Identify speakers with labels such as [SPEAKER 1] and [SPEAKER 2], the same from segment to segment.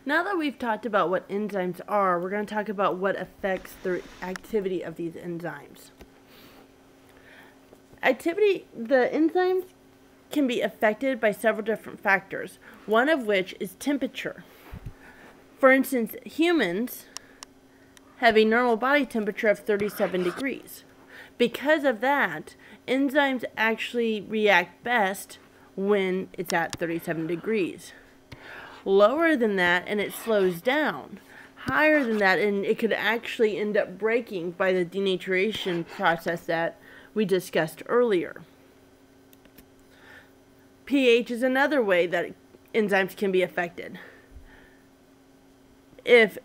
[SPEAKER 1] Now that we've talked about what enzymes are, we're going to talk about what affects the activity of these enzymes. The enzymes can be affected by several different factors, one of which is temperature. For instance, humans have a normal body temperature of 37 degrees. Because of that, enzymes actually react best when it's at 37 degrees. Lower than that, and it slows down. Higher than that, and it could actually end up breaking by the denaturation process that we discussed earlier. pH is another way that enzymes can be affected. If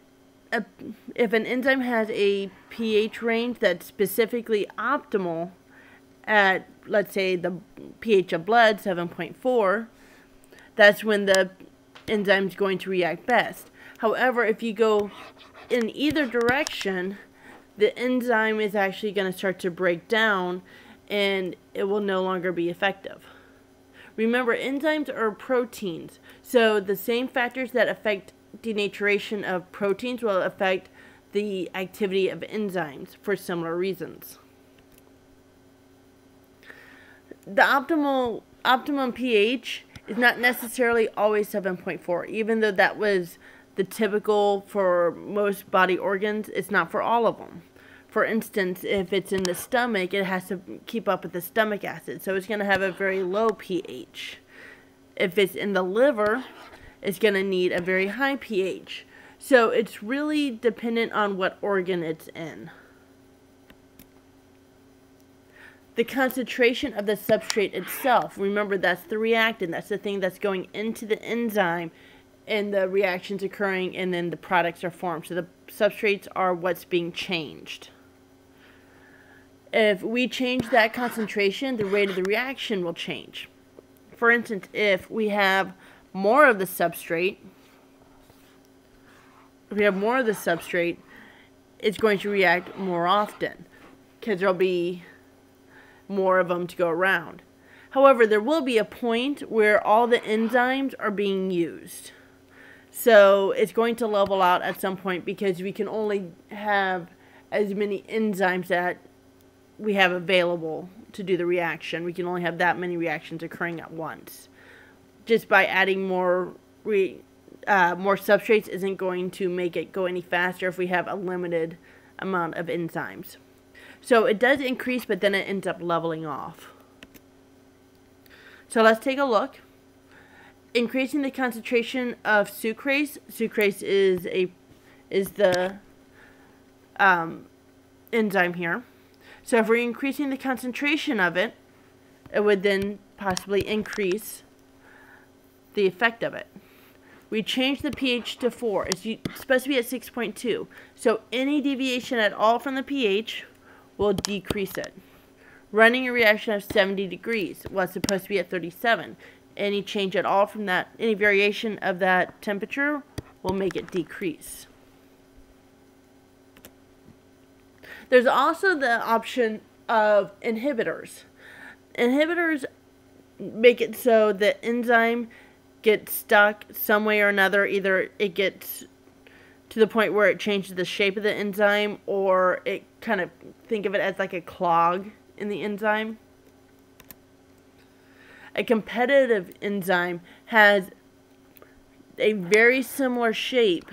[SPEAKER 1] an enzyme has a pH range that's specifically optimal at, let's say, the pH of blood, 7.4, that's when the enzyme's going to react best. However, if you go in either direction, the enzyme is actually going to start to break down and it will no longer be effective. Remember, enzymes are proteins, so the same factors that affect denaturation of proteins will affect the activity of enzymes for similar reasons. The optimum pH is not necessarily always 7.4, even though that was the typical for most body organs. It's not for all of them. For instance, if it's in the stomach, it has to keep up with the stomach acid, so it's going to have a very low pH. If it's in the liver, it's going to need a very high pH. So it's really dependent on what organ it's in. The concentration of the substrate itself, remember that's the reactant, that's the thing that's going into the enzyme and the reactions occurring and then the products are formed. So the substrates are what's being changed. If we change that concentration, the rate of the reaction will change. For instance, if we have more of the substrate, it's going to react more often because there'll be more of them to go around. However, there will be a point where all the enzymes are being used. So it's going to level out at some point because we can only have as many enzymes that we have available to do the reaction. We can only have that many reactions occurring at once. Just by adding more substrates isn't going to make it go any faster if we have a limited amount of enzymes. So it does increase, but then it ends up leveling off. So let's take a look. Increasing the concentration of sucrase. Sucrase is the enzyme here. So if we're increasing the concentration of it, it would then possibly increase the effect of it. We change the pH to 4. It's supposed to be at 6.2. So any deviation at all from the pH will decrease it. Running a reaction of 70 degrees. Well, it's supposed to be at 37. Any change at all from that, any variation of that temperature will make it decrease. There's also the option of inhibitors. Inhibitors make it so the enzyme gets stuck some way or another. Either it gets to the point where it changes the shape of the enzyme, or it kind of, think of it as like a clog in the enzyme. A competitive enzyme has a very similar shape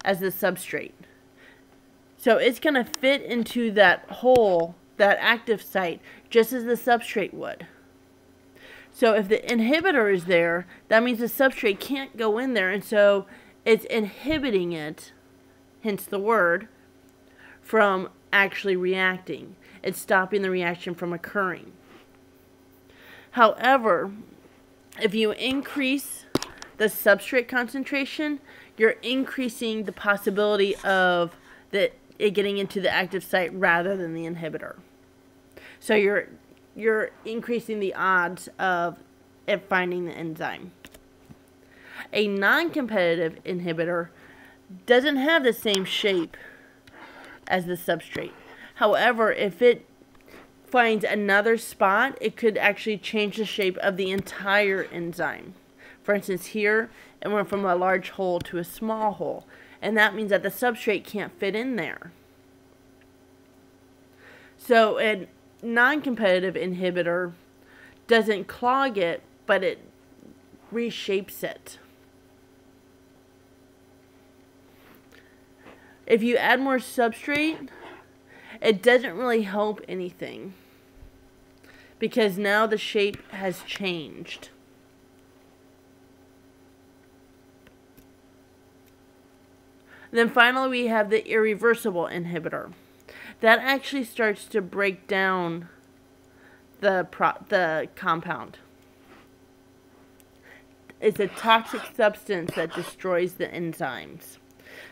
[SPEAKER 1] as the substrate. So it's going to fit into that hole, that active site, just as the substrate would. So if the inhibitor is there, that means the substrate can't go in there, and so it's inhibiting it, hence the word, from actually reacting. It's stopping the reaction from occurring. However, if you increase the substrate concentration, you're increasing the possibility of it getting into the active site rather than the inhibitor. So you're increasing the odds of it finding the enzyme. A non-competitive inhibitor doesn't have the same shape as the substrate. However, if it finds another spot, it could actually change the shape of the entire enzyme. For instance, here, it went from a large hole to a small hole. And that means that the substrate can't fit in there. So a non-competitive inhibitor doesn't clog it, but it reshapes it. If you add more substrate, it doesn't really help anything, because now the shape has changed. Then finally we have the irreversible inhibitor. That actually starts to break down the compound. It's a toxic substance that destroys the enzymes.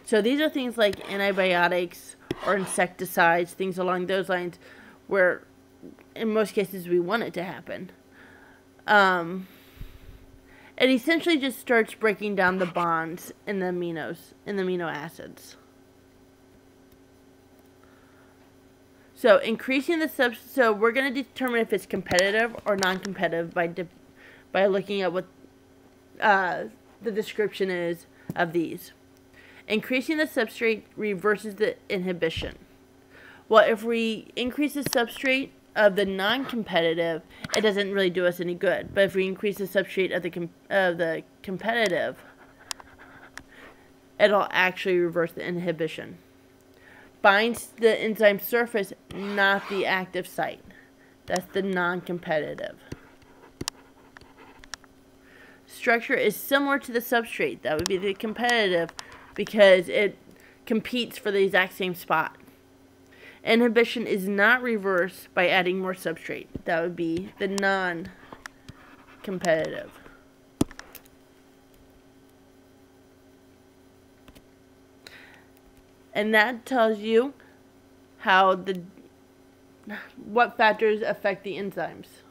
[SPEAKER 1] So these are things like antibiotics or insecticides, things along those lines, where in most cases we want it to happen. It essentially just starts breaking down the bonds in the amino acids. So increasing the so we're going to determine if it's competitive or non-competitive by looking at what the description is of these. Increasing the substrate reverses the inhibition. Well, if we increase the substrate of the non-competitive, it doesn't really do us any good. But if we increase the substrate of the competitive, it'll actually reverse the inhibition. Binds the enzyme surface, not the active site. That's the non-competitive. Structure is similar to the substrate. That would be the competitive, because it competes for the exact same spot. Inhibition is not reversed by adding more substrate. That would be the non-competitive. And that tells you how what factors affect the enzymes.